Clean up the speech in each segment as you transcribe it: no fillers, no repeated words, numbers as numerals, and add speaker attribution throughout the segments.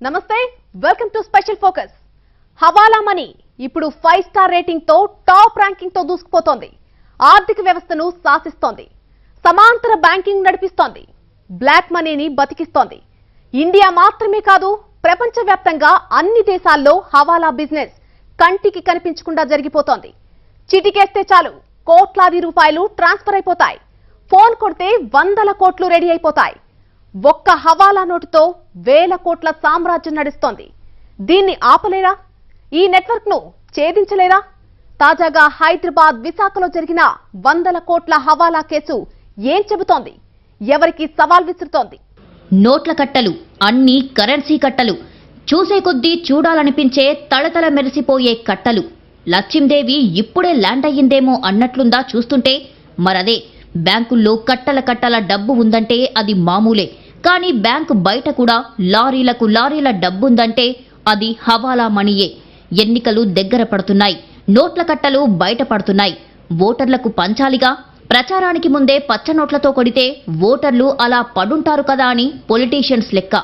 Speaker 1: నమస్తే welcome to special focus. Hawala money ఇప్పుడు 5 star rating తో టాప్ ర్యాంకింగ్ తో దూసుకుపోతోంది. ఆర్థిక వ్యవస్థను శాసిస్తోంది, సమాంతర బ్యాంకింగ్ నడిపిస్తోంది, బ్లాక్ మనీని బతికిస్తోంది. ఇండియా మాత్రమే కాదు, ప్రపంచవ్యాప్తంగా అన్ని దేశాల్లో హవాలా బిజినెస్ కంటికి కనిపించకుండా జరిగిపోతోంది. చిటికేస్తే చాలు కోట్లాది రూపాయలు ట్రాన్స్ఫర్ అయిపోతాయి. ఫోన్ కొడితే వందల కోట్లు రెడీ అయిపోతాయి. ఒక్క హవాలా నోటుతో వేల కోట్ల సామ్రాజ్యం నడుస్తోంది. దీన్ని ఆపలేరా? ఈ నెట్వర్క్ ను ఛేదించలేరా? తాజాగా హైదరాబాద్, విశాఖలో జరిగిన వందల కోట్ల హవాలా కేసు ఏం చెబుతోంది? ఎవరికి సవాల్ విసురుతోంది?
Speaker 2: నోట్ల కట్టలు, అన్ని కరెన్సీ కట్టలు, చూసే కొద్దీ చూడాలనిపించే తళతళ మెరిసిపోయే కట్టలు. లక్ష్మీదేవి ఇప్పుడే ల్యాండ్ అయ్యిందేమో అన్నట్లుందా చూస్తుంటే? మరదే, బ్యాంకుల్లో కట్టల కట్టల డబ్బు ఉందంటే అది మామూలే. కానీ బ్యాంకు బయట కూడా లారీలకు లారీల డబ్బుందంటే అది హవాలా మనీయే. ఎన్నికలు దగ్గర పడుతున్నాయి, నోట్ల కట్టలు బయటపడుతున్నాయి. ఓటర్లకు పంచాలిగా. ప్రచారానికి ముందే పచ్చ నోట్లతో కొడితే ఓటర్లు అలా పడుంటారు కదా అని పొలిటీషియన్స్ లెక్క.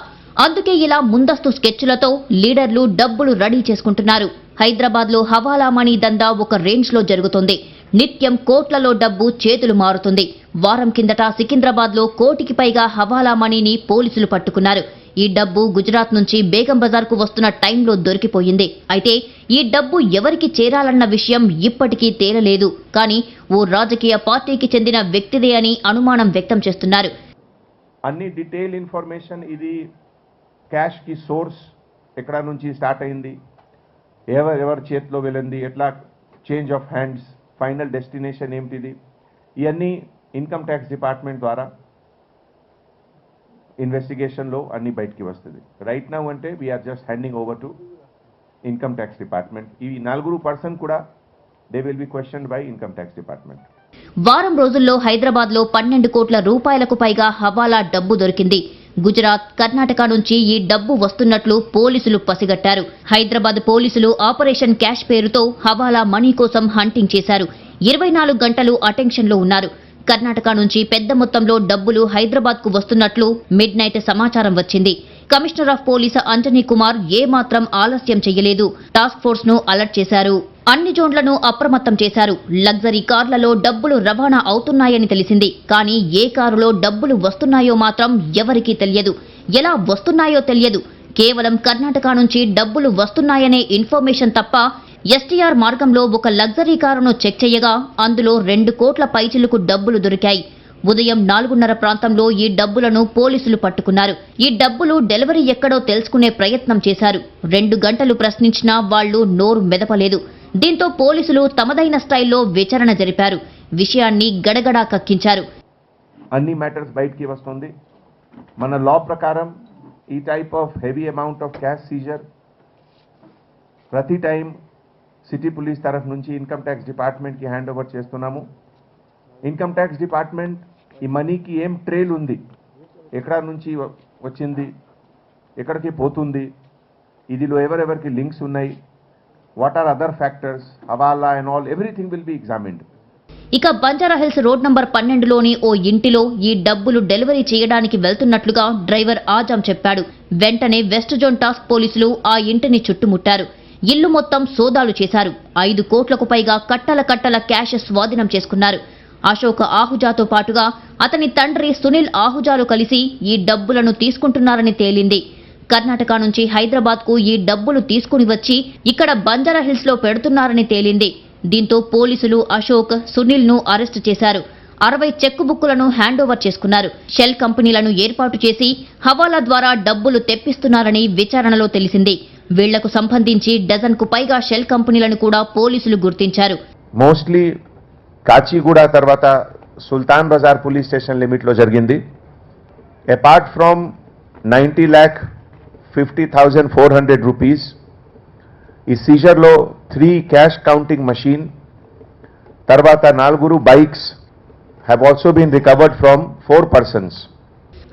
Speaker 2: అందుకే ఇలా ముందస్తు స్కెచ్లతో లీడర్లు డబ్బులు రెడీ చేసుకుంటున్నారు. హైదరాబాద్లో హవాలా మనీ దందా ఒక రేంజ్లో జరుగుతుంది. నిత్యం కోట్లలో డబ్బు చేతులు మారుతుంది. వారం కిందట సికింద్రాబాద్లో కోటికి పైగా హవాలా మనీని పోలీసులు పట్టుకున్నారు. ఈ డబ్బు గుజరాత్ నుంచి బేగం బజార్కు వస్తున్న టైంలో దొరికిపోయింది. అయితే ఈ డబ్బు ఎవరికి చేరాలన్న విషయం ఇప్పటికీ తేలలేదు. కానీ ఓ రాజకీయ పార్టీకి చెందిన వ్యక్తిదే అని అనుమానం వ్యక్తం చేస్తున్నారు.
Speaker 3: అన్ని డీటెయిల్ ఇన్ఫర్మేషన్, ఇది క్యాష్ కి సోర్స్ ఎక్కడ నుంచి స్టార్ట్ అయింది, ఎవరి చేతిలో వెళ్ళింది, ఎట్లా change of hands, final destination ఏమిటిది, ఇవన్నీ ఇన్కమ్ ట్యాక్స్ డిపార్ట్మెంట్ ద్వారా ఇన్వెస్టిగేషన్లో అన్ని బయటికి వస్తుంది. రైట్ నౌ అంటే we're just handing over to income tax department. ఈ 4 పర్సన్ కూడా they will be questioned by income tax department.
Speaker 2: వారం రోజుల్లో హైదరాబాద్లో 12 కోట్ల రూపాయలకు పైగా హవాలా డబ్బు దొరికింది. గుజరాత్, కర్ణాటక నుంచి ఈ డబ్బు వస్తున్నట్లు పోలీసులు పసిగట్టారు. హైదరాబాద్ పోలీసులు ఆపరేషన్ క్యాష్ పేరుతో హవాలా మనీ కోసం హంటింగ్ చేశారు. 24 గంటలు అటెన్షన్లో ఉన్నారు. కర్ణాటక నుంచి పెద్ద మొత్తంలో డబ్బులు హైదరాబాద్కు వస్తున్నట్లు మిడ్ నైట్ సమాచారం వచ్చింది. Commissioner of police Anjani Kumar ఏమాత్రం ఆలస్యం చేయలేదు. టాస్క్ ఫోర్స్ ను అలర్ట్ చేశారు. అన్ని జోన్లను అప్రమత్తం చేశారు. లగ్జరీ కార్లలో డబ్బులు రవాణా అవుతున్నాయని తెలిసింది. కానీ ఏ కారులో డబ్బులు వస్తున్నాయో మాత్రం ఎవరికీ తెలియదు. ఎలా వస్తున్నాయో తెలియదు. కేవలం కర్ణాటక నుంచి డబ్బులు వస్తున్నాయనే ఇన్ఫర్మేషన్ తప్ప ఎస్టీఆర్ మార్గంలో ఒక లగ్జరీ కారును చెక్ చేయగా అందులో 2 కోట్ల పైచిలుకు డబ్బులు దొరికాయి. ఉదయం 4:30 ప్రాంతంలో ఈ డబ్బులను పోలీసులు పట్టుకున్నారు. ఈ డబ్బులు డెలివరీ ఎక్కడో తెలుసుకునే ప్రయత్నం చేశారు. 2 గంటలు ప్రశ్నించినా వాళ్లు నోరు మెదపలేదు. దీంతో పోలీసులు తమదైన స్టైల్లో విచారణ జరిపారు. విషయాన్ని గడగడా కక్కించారు.
Speaker 3: అన్ని మ్యాటర్స్ బయటికి వస్తుంది. మన లా ప్రకారం ఈ type of heavy amount of cash seizure ప్రతి టైం సిటీ పోలీస్ తరఫు నుంచి ఇన్కమ్ ట్యాక్స్ డిపార్ట్మెంట్కి హ్యాండ్ ఓవర్ చేస్తున్నాము. ఇన్కమ్ ట్యాక్స్ డిపార్ట్మెంట్ ఈ మనీకి ఏం ట్రేల్ ఉంది, ఎక్కడ నుంచి వచ్చింది, ఎక్కడికి పోతుంది, ఇదిలో ఎవరెవరికి లింక్స్ ఉన్నాయి, what are other factors, hawala and all, everything will be examined.
Speaker 2: ఇక బంజారాహిల్స్ రోడ్ నంబర్ 12లోని ఓ ఇంటిలో ఈ డబ్బులు డెలివరీ చేయడానికి వెళ్తున్నట్లుగా డ్రైవర్ ఆజం చెప్పాడు. వెంటనే వెస్ట్ జోన్ టాస్క్ పోలీసులు ఆ ఇంటిని చుట్టుముట్టారు. ఇల్లు మొత్తం సోదాలు చేశారు. 5 కోట్లకు పైగా కట్టల కట్టల క్యాష్ స్వాధీనం చేసుకున్నారు. అశోక్ ఆహుజాతో పాటుగా అతని తండ్రి సునీల్ ఆహుజాలు కలిసి ఈ డబ్బులను తీసుకుంటున్నారని తేలింది. కర్ణాటక నుంచి హైదరాబాద్కు ఈ డబ్బులు తీసుకుని వచ్చి ఇక్కడ బంజారాహిల్స్ లో పెడుతున్నారని తేలింది. దీంతో పోలీసులు అశోక్, సునీల్ ను అరెస్టు చేశారు. 60 చెక్ బుక్కులను హ్యాండ్ ఓవర్ చేసుకున్నారు. షెల్ కంపెనీలను ఏర్పాటు చేసి హవాలా ద్వారా డబ్బులు తెప్పిస్తున్నారని విచారణలో తెలిసింది. వీళ్లకు సంబంధించి డజన్కు పైగా షెల్ కంపెనీలను కూడా పోలీసులు గుర్తించారు.
Speaker 3: మోస్ట్లీ కాచిగూడ తర్వాత సుల్తాన్ బజార్ పోలీస్ స్టేషన్ లిమిట్లో జరిగింది. అపార్ట్ ఫ్రమ్ 90,50,400 రూపీస్, ఈ సీజర్లో 3 క్యాష్ కౌంటింగ్ మషీన్ తర్వాత 4 bikes have also been recovered from 4 persons.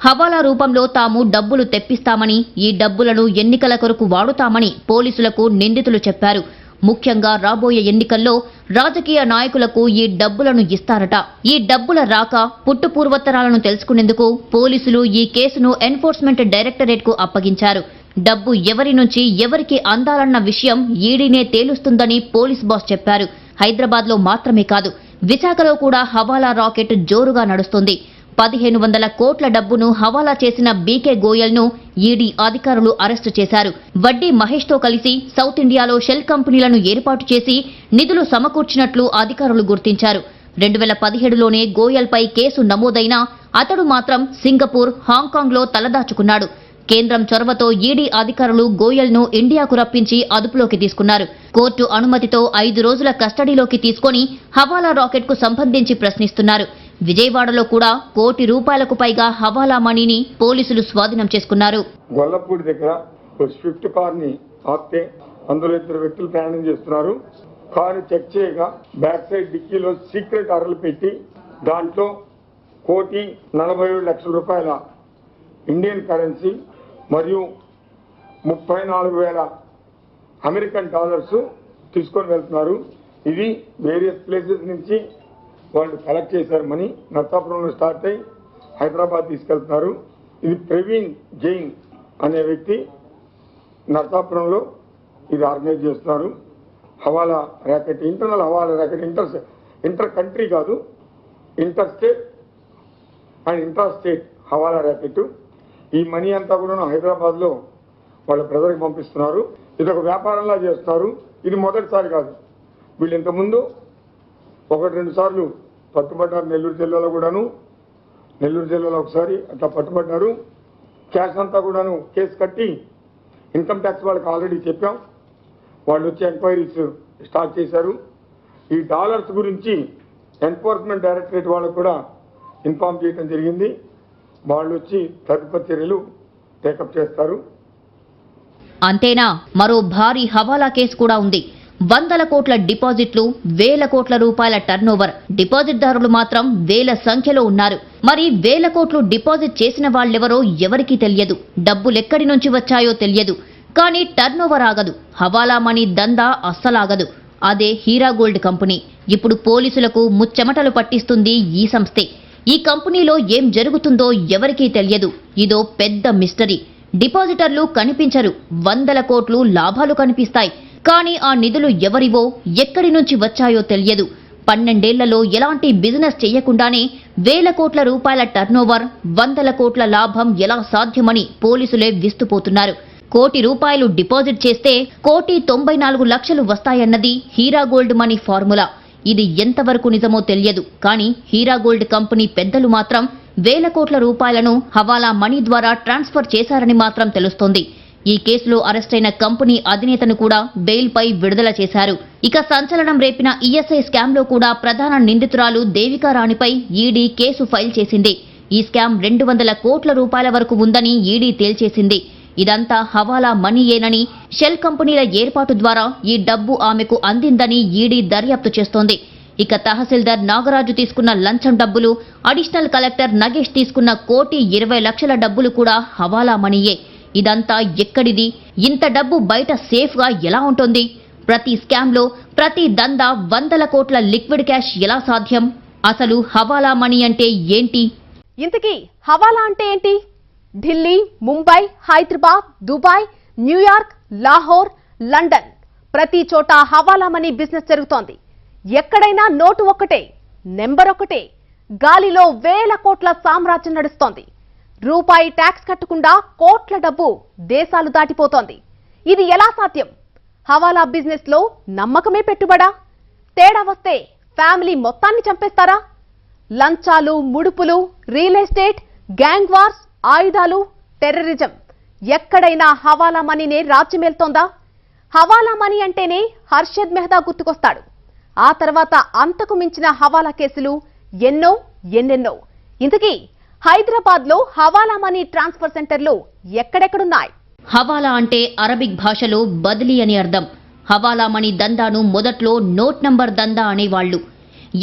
Speaker 2: హవాలా రూపంలో తాము డబ్బులు తెప్పిస్తామని, ఈ డబ్బులను ఎన్నికల కొరకు వాడుతామని పోలీసులకు నిందితులు చెప్పారు. ముఖ్యంగా రాబోయే ఎన్నికల్లో రాజకీయ నాయకులకు ఈ డబ్బులను ఇస్తారట. ఈ డబ్బుల రాక పుట్టు పూర్వోత్తరాలను తెలుసుకునేందుకు పోలీసులు ఈ కేసును ఎన్ఫోర్స్మెంట్ డైరెక్టరేట్ కు అప్పగించారు. డబ్బు ఎవరి నుంచి ఎవరికి అందాలన్న విషయం ఈడీనే తేలుస్తుందని పోలీస్ బాస్ చెప్పారు. హైదరాబాద్లో మాత్రమే కాదు, విశాఖలో కూడా హవాలా రాకెట్ జోరుగా నడుస్తుంది. 1500 కోట్ల డబ్బును హవాలా చేసిన బీకే గోయల్ను ఈడీ అధికారులు అరెస్టు చేశారు. వడ్డీ మహేష్తో కలిసి సౌత్ ఇండియాలో షెల్ కంపెనీలను ఏర్పాటు చేసి నిధులు సమకూర్చినట్లు అధికారులు గుర్తించారు. 2017లోనే గోయల్పై కేసు నమోదైనా అతడు మాత్రం సింగపూర్, హాంకాంగ్లో తలదాచుకున్నాడు. కేంద్రం చొరవతో ఈడీ అధికారులు గోయల్ను ఇండియాకు రప్పించి అదుపులోకి తీసుకున్నారు. కోర్టు అనుమతితో 5 రోజుల కస్టడీలోకి తీసుకొని హవాలా రాకెట్కు సంబంధించి ప్రశ్నిస్తున్నారు. విజయవాడలో కూడా ₹1 కోటి పైగా హవాలా మనీని పోలీసులు స్వాధీనం చేసుకున్నారు.
Speaker 4: గొల్లపూడి దగ్గర ఒక స్విఫ్ట్ కార్ని ఆపితే అందులో 2 వ్యక్తులు ప్రయాణం చేస్తున్నారు. కారు చెక్ చేయగా బ్యాక్ సైడ్ డిక్కీలో సీక్రెట్ అరలు పెట్టి దాంట్లో ₹1,47,00,000 ఇండియన్ కరెన్సీ మరియు 34,000 అమెరికన్ డాలర్స్ తీసుకొని వెళ్తున్నారు. ఇది వేరియస్ ప్లేసెస్ నుంచి వాళ్ళు కలెక్ట్ చేశారు మనీ. నర్సాపురంలో స్టార్ట్ అయ్యి హైదరాబాద్ తీసుకెళ్తున్నారు. ఇది ప్రవీణ్ జైన్ అనే వ్యక్తి నర్సాపురంలో ఇది ఆర్గనైజ్ చేస్తున్నారు. Hawala racket, internal hawala racket, inter country కాదు, inter state and inter state hawala racket. ఈ మనీ అంతా కూడా హైదరాబాద్లో వాళ్ళ బ్రదర్కి పంపిస్తున్నారు. ఇది ఒక వ్యాపారంలా చేస్తున్నారు. ఇది మొదటిసారి కాదు, వీళ్ళు ఇంతకుముందు 1-2 సార్లు పట్టుబడ్డారు. నెల్లూరు జిల్లాలో కూడాను, నెల్లూరు జిల్లాలో ఒకసారి అట్లా పట్టుబడ్డారు. క్యాష్ అంతా కూడాను కేసు కట్టి ఇన్కమ్ ట్యాక్స్ వాళ్ళకి ఆల్రెడీ చెప్పాం. వాళ్ళు వచ్చి ఎంక్వైరీస్ స్టార్ట్ చేశారు. ఈ డాలర్స్ గురించి ఎన్ఫోర్స్మెంట్ డైరెక్టరేట్ వాళ్ళకు కూడా ఇన్ఫార్మ్ చేయడం జరిగింది. వాళ్ళు వచ్చి తదుపరి చర్యలు టేకప్ చేస్తారు.
Speaker 2: అంతేనా, మరో భారీ హవాలా కేసు కూడా ఉంది. 100 కోట్ల డిపాజిట్లు, ₹1,000 కోట్ల టర్నోవర్. డిపాజిట్దారులు మాత్రం వేల సంఖ్యలో ఉన్నారు. మరి 1,000 కోట్లు డిపాజిట్ చేసిన వాళ్ళెవరో ఎవరికీ తెలియదు. డబ్బులెక్కడి నుంచి వచ్చాయో తెలియదు. కానీ టర్నోవర్ ఆగదు. హవాలా మనీ దందా అస్సలాగదు. అదే హీరా గోల్డ్ కంపెనీ. ఇప్పుడు పోలీసులకు ముచ్చెమటలు పట్టిస్తుంది ఈ సంస్థే. ఈ కంపెనీలో ఏం జరుగుతుందో ఎవరికీ తెలియదు. ఇదో పెద్ద మిస్టరీ. డిపాజిటర్లు కనిపించరు, 100 కోట్లు లాభాలు కనిపిస్తాయి. కానీ ఆ నిధులు ఎవరివో, ఎక్కడి నుంచి వచ్చాయో తెలియదు. 12 ఏళ్లలో ఎలాంటి బిజినెస్ చేయకుండానే ₹1,000 కోట్ల టర్నోవర్, 100 కోట్ల లాభం ఎలా సాధ్యమని పోలీసులే విస్తుపోతున్నారు. ₹1,00,00,000 డిపాజిట్ చేస్తే ₹1,94,00,000 వస్తాయన్నది హీరా గోల్డ్ మనీ ఫార్ములా. ఇది ఎంతవరకు నిజమో తెలియదు. కానీ హీరా గోల్డ్ కంపెనీ పెద్దలు మాత్రం ₹1,000 కోట్ల హవాలా మనీ ద్వారా ట్రాన్స్ఫర్ చేశారని మాత్రం తెలుస్తోంది. ఈ కేసులో అరెస్టైన కంపెనీ అధినేతను కూడా బెయిల్పై విడుదల చేశారు. ఇక సంచలనం రేపిన ఈఎస్ఐ స్కామ్లో కూడా ప్రధాన నిందితురాలు దేవికా రాణిపై ఈడీ కేసు ఫైల్ చేసింది. ఈ స్కామ్ ₹200 కోట్ల వరకు ఉందని ఈడీ తేల్చేసింది. ఇదంతా హవాలా మనీయేనని, షెల్ కంపెనీల ఏర్పాటు ద్వారా ఈ డబ్బు ఆమెకు అందిందని ఈడీ దర్యాప్తు చేస్తోంది. ఇక తహసీల్దార్ నాగరాజు తీసుకున్న లంచం డబ్బులు, అడిషనల్ కలెక్టర్ నగేష్ తీసుకున్న ₹1,20,00,000 డబ్బులు కూడా హవాలా మనీయే. ఇదంతా ఎక్కడిది? ఇంత డబ్బు బయట సేఫ్గా ఎలా ఉంటుంది? ప్రతి స్కామ్లో, ప్రతి దందా 100 కోట్ల లిక్విడ్ క్యాష్ ఎలా సాధ్యం? అసలు హవాలా మనీ అంటే ఏంటి?
Speaker 1: ఇంతకీ హవాలా అంటే ఏంటి? Delhi, Mumbai, Hyderabad, Dubai, New York, Lahore, London ప్రతి చోట హవాలా మనీ బిజినెస్ జరుగుతోంది. ఎక్కడైనా నోటు ఒక్కటే, నెంబర్ ఒకటే, గాలిలో ₹1,000 కోట్ల సామ్రాజ్యం నడుస్తోంది. రూపాయి ట్యాక్స్ కట్టకుండా కోట్ల డబ్బు దేశాలు దాటిపోతోంది. ఇది ఎలా సాధ్యం? హవాలా బిజినెస్ లో నమ్మకమే పెట్టుబడా? తేడా వస్తే ఫ్యామిలీ మొత్తాన్ని చంపేస్తారా? లంచాలు, ముడుపులు, రియల్ ఎస్టేట్, గ్యాంగ్ వార్స్, ఆయుధాలు, టెర్రరిజం, ఎక్కడైనా హవాలా మనీనే రాజ్యమేల్తోందా? హవాలా మనీ అంటేనే హర్షద్ మెహతా గుర్తుకొస్తాడు. ఆ తర్వాత అంతకు మించిన హవాలా కేసులు ఎన్నెన్నో. ఇంతకీ హైదరాబాద్ లో హవాలా మనీ ట్రాన్స్ఫర్ సెంటర్లు ఎక్కడెక్కడున్నాయి?
Speaker 2: హవాలా అంటే అరబిక్ భాషలో బదిలీ అని అర్థం. హవాలా మనీ దందాను మొదట్లో నోట్ నంబర్ దందా అనేవాళ్లు.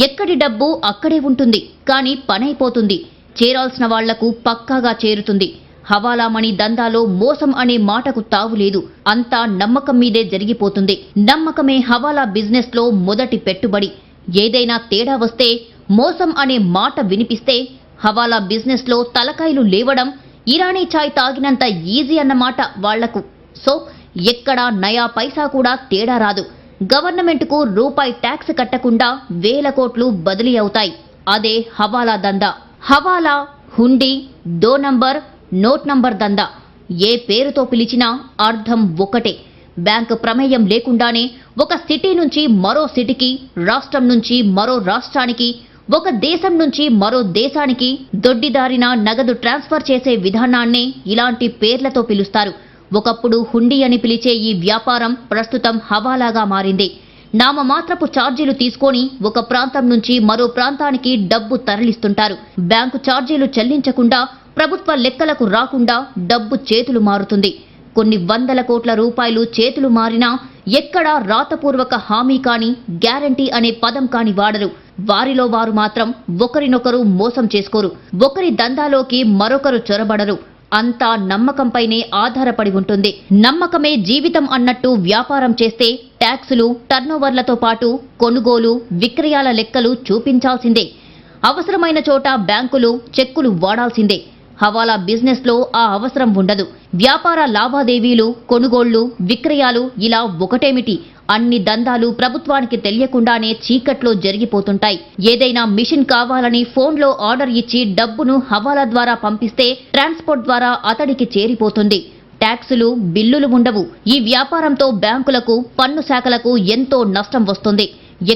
Speaker 2: ఎక్కడి డబ్బు అక్కడే ఉంటుంది, కానీ పనైపోతుంది. చేరాల్సిన వాళ్లకు పక్కాగా చేరుతుంది. హవాలా మనీ దందాలో మోసం అనే మాటకు తావులేదు. అంతా నమ్మకం మీదే జరిగిపోతుంది. నమ్మకమే హవాలా బిజినెస్ లో మొదటి పెట్టుబడి. ఏదైనా తేడా వస్తే, మోసం అనే మాట వినిపిస్తే హవాలా బిజినెస్ లో తలకాయలు లేవడం, ఇరానీ చాయ్ తాగినంత ఈజీ అన్నమాట వాళ్లకు. సో ఎక్కడా నయా పైసా కూడా తేడా రాదు. గవర్నమెంట్కు రూపాయి ట్యాక్స్ కట్టకుండా వేల కోట్లు బదిలీ అవుతాయి. అదే హవాలా దందా. హవాలా, హుండీ, దో నంబర్, నోట్ నంబర్ దందా. ఏ పేరుతో పిలిచినా అర్థం ఒకటే. బ్యాంకు ప్రమేయం లేకుండానే ఒక సిటీ నుంచి మరో సిటీకి, రాష్ట్రం నుంచి మరో రాష్ట్రానికి, ఒక దేశం నుంచి మరో దేశానికి దొడ్డిదారిన నగదు ట్రాన్స్ఫర్ చేసే విధానాన్నే ఇలాంటి పేర్లతో పిలుస్తారు. ఒకప్పుడు హుండీ అని పిలిచే ఈ వ్యాపారం ప్రస్తుతం హవాలాగా మారింది. నామమాత్రపు ఛార్జీలు తీసుకొని ఒక ప్రాంతం నుంచి మరో ప్రాంతానికి డబ్బు తరలిస్తుంటారు. బ్యాంకు ఛార్జీలు చెల్లించకుండా, ప్రభుత్వ లెక్కలకు రాకుండా డబ్బు చేతులు మారుతుంది. కొన్ని వందల కోట్ల రూపాయలు చేతులు మారినా ఎక్కడా రాతపూర్వక హామీ కాని, గ్యారంటీ అనే పదం కాని వాడరు. వారిలో వారు మాత్రం ఒకరినొకరు మోసం చేసుకోరు. ఒకరి దందాలోకి మరొకరు చొరబడరు. అంతా నమ్మకంపైనే ఆధారపడి ఉంటుంది. నమ్మకమే జీవితం అన్నట్టు వ్యాపారం చేస్తే ట్యాక్సులు, టర్నోవర్లతో పాటు కొనుగోలు, విక్రయాల లెక్కలు చూపించాల్సిందే. అవసరమైన చోట బ్యాంకులు, చెక్కులు వాడాల్సిందే. హవాలా బిజినెస్ లో ఆ అవసరం ఉండదు. వ్యాపార లావాదేవీలు, కొనుగోళ్లు, విక్రయాలు ఇలా ఒకటేమిటి, అన్ని దందాలు ప్రభుత్వానికి తెలియకుండానే చీకట్లో జరిగిపోతుంటాయి. ఏదైనా మిషన్ కావాలని ఫోన్లో ఆర్డర్ ఇచ్చి డబ్బును హవాలా ద్వారా పంపిస్తే ట్రాన్స్పోర్ట్ ద్వారా అతడికి చేరిపోతుంది. ట్యాక్సులు, బిల్లులు ఉండవు. ఈ వ్యాపారంతో బ్యాంకులకు, పన్ను శాఖలకు ఎంతో నష్టం వస్తుంది.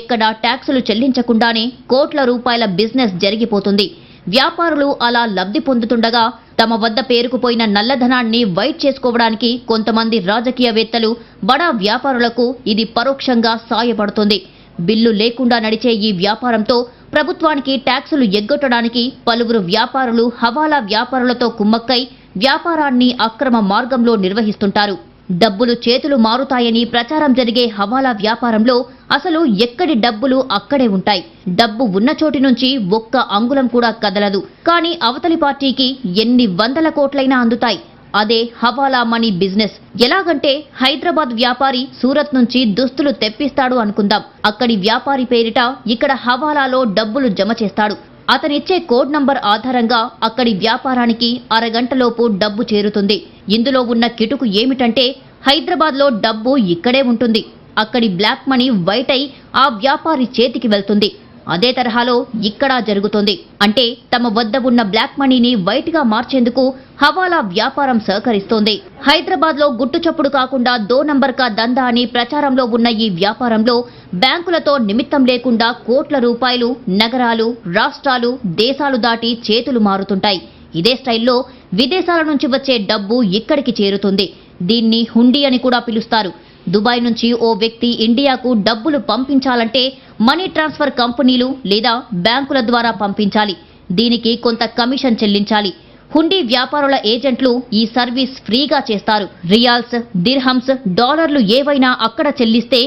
Speaker 2: ఎక్కడా ట్యాక్సులు చెల్లించకుండానే కోట్ల రూపాయల బిజినెస్ జరిగిపోతుంది. వ్యాపారులు అలా లబ్ధి పొందుతుండగా తమ వద్ద పేరుకుపోయిన నల్లధనాన్ని వైట్ చేసుకోవడానికి కొంతమంది రాజకీయవేత్తలు, బడా వ్యాపారులకు ఇది పరోక్షంగా సాయపడుతుంది. బిల్లు లేకుండా నడిచే ఈ వ్యాపారంతో ప్రభుత్వానికి ట్యాక్సులు ఎగ్గొట్టడానికి పలువురు వ్యాపారులు హవాలా వ్యాపారులతో కుమ్మక్కై వ్యాపారాన్ని అక్రమ మార్గంలో నిర్వహిస్తుంటారు. డబ్బులు చేతులు మారుతాయని ప్రచారం జరిగే హవాలా వ్యాపారంలో అసలు ఎక్కడి డబ్బులు అక్కడే ఉంటాయి. డబ్బు ఉన్న చోటి నుంచి ఒక్క అంగుళం కూడా కదలదు. కానీ అవతలి పార్టీకి ఎన్ని వందల కోట్లైనా అందుతాయి. అదే హవాలా మనీ బిజినెస్. ఎలాగంటే హైదరాబాద్ వ్యాపారి సూరత్ నుంచి దుస్తులు తెప్పిస్తాడు అనుకుందాం. అక్కడి వ్యాపారి పేరిట ఇక్కడ హవాలాలో డబ్బులు జమ చేస్తాడు. అతనిచ్చే కోడ్ నంబర్ ఆధారంగా అక్కడి వ్యాపారానికి అరగంటలోపు డబ్బు చేరుతుంది. ఇందులో ఉన్న కిటుకు ఏమిటంటే హైదరాబాద్లో డబ్బు ఇక్కడే ఉంటుంది. అక్కడి బ్లాక్ మనీ వైట్ అయి ఆ వ్యాపారి చేతికి వెళ్తుంది. అదే తరహాలో ఇక్కడా జరుగుతుంది. అంటే తమ వద్ద ఉన్న బ్లాక్ మనీని వైట్ గా మార్చేందుకు హవాలా వ్యాపారం సహకరిస్తోంది. హైదరాబాద్లో గుట్టుచప్పుడు కాకుండా దో నంబర్ కా దందా అని ప్రచారంలో ఉన్న ఈ వ్యాపారంలో బ్యాంకులతో నిమిత్తం లేకుండా కోట్ల రూపాయలు నగరాలు, రాష్ట్రాలు, దేశాలు దాటి చేతులు మారుతుంటాయి. ఇదే స్టైల్లో విదేశాల నుంచి వచ్చే డబ్బు ఇక్కడికి చేరుతుంది. దీన్ని హుండీ అని కూడా పిలుస్తారు. దుబాయ్ నుంచి ఓ వ్యక్తి ఇండియాకు డబ్బులు పంపించాలంటే మనీ ట్రాన్స్ఫర్ కంపెనీలు లేదా బ్యాంకుల ద్వారా పంపించాలి. దీనికి కొంత కమిషన్ చెల్లించాలి. హుండీ వ్యాపారుల ఏజెంట్లు ఈ సర్వీస్ ఫ్రీగా చేస్తారు. రియాల్స్, దిర్హమ్స్, డాలర్లు ఏవైనా అక్కడ చెల్లిస్తే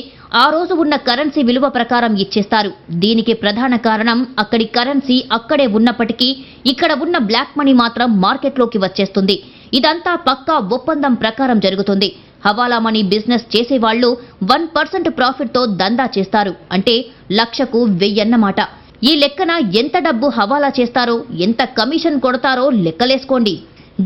Speaker 2: ఆ రోజు ఉన్న కరెన్సీ విలువ ప్రకారం ఇచ్చేస్తారు. దీనికి ప్రధాన కారణం అక్కడి కరెన్సీ అక్కడే ఉన్నప్పటికీ ఇక్కడ ఉన్న బ్లాక్ మనీ మాత్రం మార్కెట్లోకి వచ్చేస్తుంది. ఇదంతా పక్కా ఒప్పందం ప్రకారం జరుగుతుంది. హవాలా మనీ బిజినెస్ చేసేవాళ్లు 1% ప్రాఫిట్ తో దందా చేస్తారు. అంటే లక్షకు 1000 అన్నమాట. ఈ లెక్కన ఎంత డబ్బు హవాలా చేస్తారో, ఎంత కమిషన్ కొడతారో లెక్కలేసుకోండి.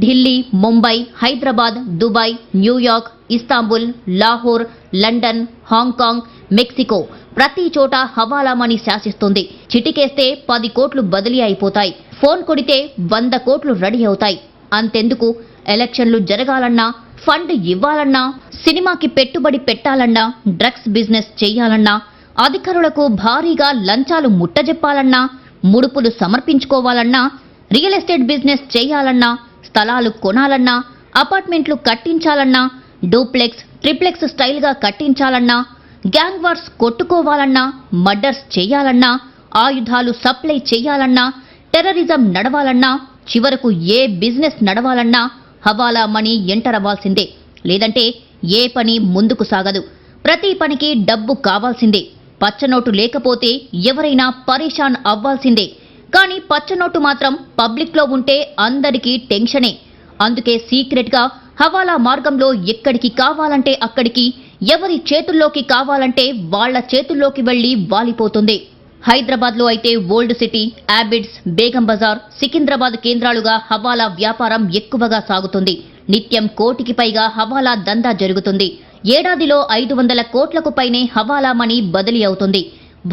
Speaker 2: Delhi, Mumbai, Hyderabad, Dubai, New York, Istanbul, Lahore, London, Hong Kong, Mexico ప్రతి చోట హవాలా మనీ శాసిస్తుంది. చిటికేస్తే 10 కోట్లు బదిలీ అయిపోతాయి. ఫోన్ కొడితే 100 కోట్లు రెడీ అవుతాయి. అంతెందుకు, ఎలక్షన్లు జరగాలన్నా, ఫండ్ ఇవ్వాలన్నా, సినిమాకి పెట్టుబడి పెట్టాలన్నా, డ్రగ్స్ బిజినెస్ చేయాలన్నా, అధికారులకు భారీగా లంచాలు ముట్టజెప్పాలన్నా, ముడుపులు సమర్పించుకోవాలన్నా, రియల్ ఎస్టేట్ బిజినెస్ చేయాలన్నా, స్థలాలు కొనాలన్నా, అపార్ట్మెంట్లు కట్టించాలన్నా, డూప్లెక్స్, ట్రిప్లెక్స్ స్టైల్గా కట్టించాలన్నా, గ్యాంగ్ వార్స్ కొట్టుకోవాలన్నా, మర్డర్స్ చేయాలన్నా, ఆయుధాలు సప్లై చేయాలన్నా, టెర్రరిజం నడవాలన్నా, చివరకు ఏ బిజినెస్ నడవాలన్నా హవాలా మనీ ఎంటర్ అవ్వాల్సిందే. లేదంటే ఏ పని ముందుకు సాగదు. ప్రతి పనికి డబ్బు కావాల్సిందే. పచ్చనోటు లేకపోతే ఎవరైనా పరేషాన్ అవ్వాల్సిందే. కానీ పచ్చనోటు మాత్రం పబ్లిక్లో ఉంటే అందరికీ టెన్షనే. అందుకే సీక్రెట్గా హవాలా మార్గంలో ఎక్కడికి కావాలంటే అక్కడికి, ఎవరి చేతుల్లోకి కావాలంటే వాళ్ల చేతుల్లోకి వెళ్లి వాలిపోతుంది. హైదరాబాద్లో అయితే ఓల్డ్ సిటీ, అబిడ్స్, బేగం బజార్, సికింద్రాబాద్ కేంద్రాలుగా హవాలా వ్యాపారం ఎక్కువగా సాగుతుంది. నిత్యం కోటికి పైగా హవాలా దందా జరుగుతుంది. ఏడాదిలో 500 కోట్లకు పైనే హవాలా మనీ బదిలీ అవుతుంది.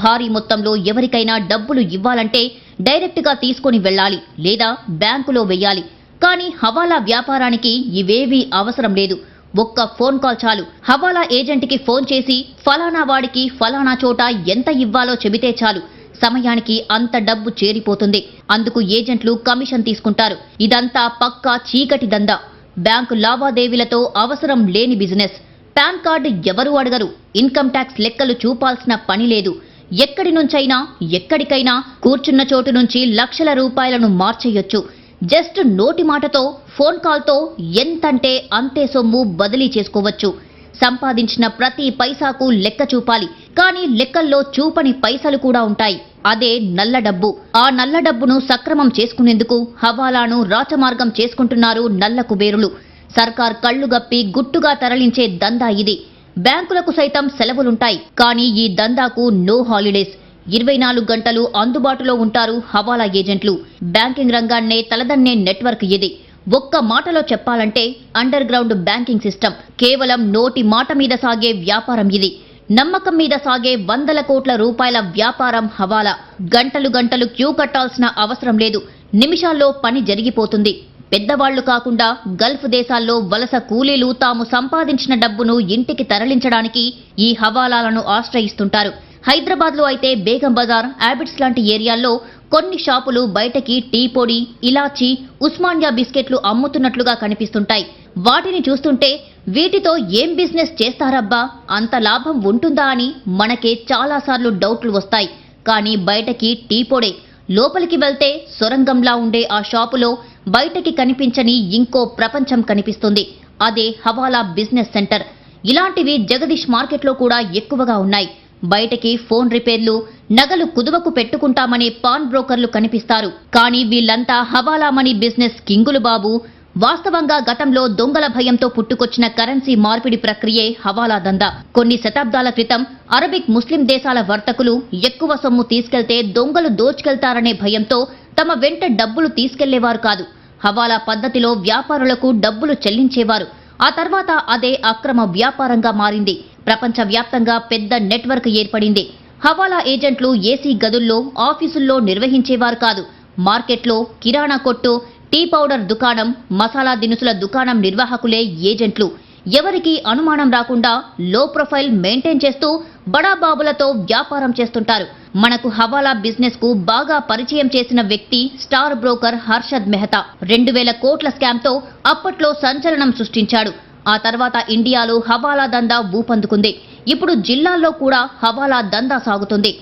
Speaker 2: భారీ మొత్తంలో ఎవరికైనా డబ్బులు ఇవ్వాలంటే డైరెక్ట్గా తీసుకొని వెళ్ళాలి లేదా బ్యాంకులో వెయ్యాలి. కానీ హవాలా వ్యాపారానికి ఇవేవీ అవసరం లేదు. ఒక్క ఫోన్ కాల్ చాలు. హవాలా ఏజెంట్కి ఫోన్ చేసి ఫలానా వాడికి ఫలానా చోట ఎంత ఇవ్వాలో చెబితే చాలు, సమయానికి అంత డబ్బు చేరిపోతుంది. అందుకు ఏజెంట్లు కమిషన్ తీసుకుంటారు. ఇదంతా పక్కా చీకటి దందా. బ్యాంకు లావాదేవీలతో అవసరం లేని బిజినెస్. పాన్ కార్డు ఎవరు అడగరు. ఇన్కమ్ ట్యాక్స్ లెక్కలు చూపాల్సిన పని లేదు. ఎక్కడి నుంచైనా ఎక్కడికైనా కూర్చున్న చోటు నుంచి లక్షల రూపాయలను మార్చేయొచ్చు. జస్ట్ నోటి మాటతో, ఫోన్ కాల్తో ఎంతంటే అంతే సొమ్ము బదిలీ చేసుకోవచ్చు. సంపాదించిన ప్రతి పైసాకు లెక్క చూపాలి. కానీ లెక్కల్లో చూపని పైసలు కూడా ఉంటాయి. అదే నల్ల డబ్బు. ఆ నల్ల డబ్బును సక్రమం చేసుకునేందుకు హవాలాను రాచమార్గం చేసుకుంటున్నారు నల్ల కుబేరులు. సర్కార్ కళ్లు గప్పి గుట్టుగా తరలించే దందా ఇది. బ్యాంకులకు సైతం సెలవులుంటాయి. కానీ ఈ దందాకు నో హాలిడేస్. 24 గంటలు అందుబాటులో ఉంటారు హవాలా ఏజెంట్లు. బ్యాంకింగ్ రంగాన్నే తలదన్నే నెట్వర్క్ ఇది. ఒక్క మాటలో చెప్పాలంటే అండర్ గ్రౌండ్ బ్యాంకింగ్ సిస్టమ్. కేవలం నోటి మాట మీద సాగే వ్యాపారం ఇది. నమ్మకం మీద సాగే 100 కోట్ల రూపాయల వ్యాపారం హవాలా. గంటలు గంటలు క్యూ కట్టాల్సిన అవసరం లేదు. నిమిషాల్లో పని జరిగిపోతుంది. పెద్దవాళ్లు కాకుండా గల్ఫ్ దేశాల్లో వలస కూలీలు తాము సంపాదించిన డబ్బును ఇంటికి తరలించడానికి ఈ హవాలాలను ఆశ్రయిస్తుంటారు. హైదరాబాద్లో అయితే బేగం బజార్, అబిడ్స్ లాంటి ఏరియాల్లో కొన్ని షాపులు బయటకి టీ పొడి, ఇలాచీ, ఉస్మానియా బిస్కెట్లు అమ్ముతున్నట్లుగా కనిపిస్తుంటాయి. వాటిని చూస్తుంటే వీటితో ఏం బిజినెస్ చేస్తారబ్బా, అంత లాభం ఉంటుందా అని మనకే చాలాసార్లు డౌట్లు వస్తాయి. కానీ బయటకి టీ పొడే. లోపలికి వెళ్తే సొరంగంలా ఉండే ఆ షాపులో బయటకి కనిపించని ఇంకో ప్రపంచం కనిపిస్తుంది. అదే హవాలా బిజినెస్ సెంటర్. ఇలాంటివి జగదీష్ మార్కెట్లో కూడా ఎక్కువగా ఉన్నాయి. బయటకి ఫోన్ రిపేర్లు, నగలు కుదువకు పెట్టుకుంటామనే పాన్ బ్రోకర్లు కనిపిస్తారు. కానీ వీళ్లంతా హవాలా మనీ బిజినెస్ కింగులు బాబు. వాస్తవంగా గతంలో దొంగల భయంతో పుట్టుకొచ్చిన కరెన్సీ మార్పిడి ప్రక్రియే హవాలా దందా. కొన్ని శతాబ్దాల క్రితం అరబిక్ ముస్లిం దేశాల వర్తకులు ఎక్కువ సొమ్ము తీసుకెళ్తే దొంగలు దోచుకెళ్తారనే భయంతో తమ వెంట డబ్బులు తీసుకెళ్లేవారు కాదు. హవాలా పద్ధతిలో వ్యాపారులకు డబ్బులు చెల్లించేవారు. ఆ తర్వాత అదే అక్రమ వ్యాపారంగా మారింది. ప్రపంచవ్యాప్తంగా పెద్ద నెట్వర్క్ ఏర్పడింది. హవాలా ఏజెంట్లు ఏసీ గదుల్లో, ఆఫీసుల్లో నిర్వహించేవారు కాదు. మార్కెట్లో కిరాణా కొట్టు, టీ పౌడర్ దుకాణం, మసాలా దినుసుల దుకాణం నిర్వాహకులే ఏజెంట్లు. ఎవరికీ అనుమానం రాకుండా లో ప్రొఫైల్ మెయింటైన్ చేస్తూ బడాబాబులతో వ్యాపారం చేస్తుంటారు. మనకు హవాలా బిజినెస్ కు బాగా పరిచయం చేసిన వ్యక్తి స్టార్ బ్రోకర్ హర్షద్ మెహతా. 2000 కోట్ల స్కామ్తో అప్పట్లో సంచలనం సృష్టించాడు. ఆ తర్వాత ఇండియాలో హవాలా దందా ఊపందుకుంది. ఇప్పుడు జిల్లాల్లో కూడా హవాలా దందా సాగుతుంది.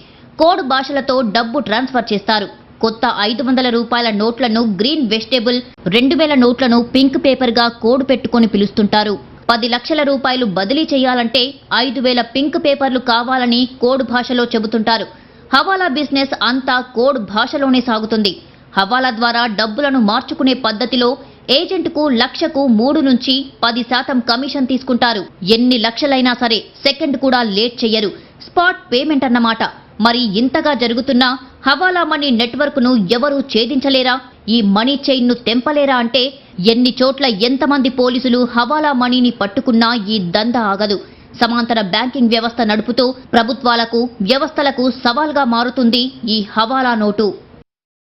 Speaker 2: కోడ్ భాషలతో డబ్బు ట్రాన్స్ఫర్ చేస్తారు. కొత్త 500 రూపాయల నోట్లను గ్రీన్ వెజిటేబుల్, 2000 నోట్లను పింక్ పేపర్ గా కోడ్ పెట్టుకొని పిలుస్తుంటారు. 10 లక్షల రూపాయలు బదిలీ చేయాలంటే 5000 పింక్ పేపర్లు కావాలని కోడ్ భాషలో చెబుతుంటారు. హవాలా బిజినెస్ అంతా కోడ్ భాషలోనే సాగుతుంది. హవాలా ద్వారా డబ్బులను మార్చుకునే పద్ధతిలో ఏజెంట్కు లక్షకు 3 నుంచి 10% కమిషన్ తీసుకుంటారు. ఎన్ని లక్షలైనా సరే సెకండ్ కూడా లేట్ చెయ్యరు. స్పాట్ పేమెంట్ అన్నమాట. మరి ఇంతగా జరుగుతున్నా హవాలా మనీ నెట్వర్క్ ను ఎవరూ ఛేదించలేరా? ఈ మనీ చైన్ ను తెంపలేరా అంటే ఎన్ని చోట్ల ఎంతమంది పోలీసులు హవాలా మనీని పట్టుకున్నా ఈ దందా ఆగదు. సమాంతర బ్యాంకింగ్ వ్యవస్థ నడుపుతూ ప్రభుత్వాలకు, వ్యవస్థలకు సవాల్గా మారుతుంది ఈ హవాలా నోటు.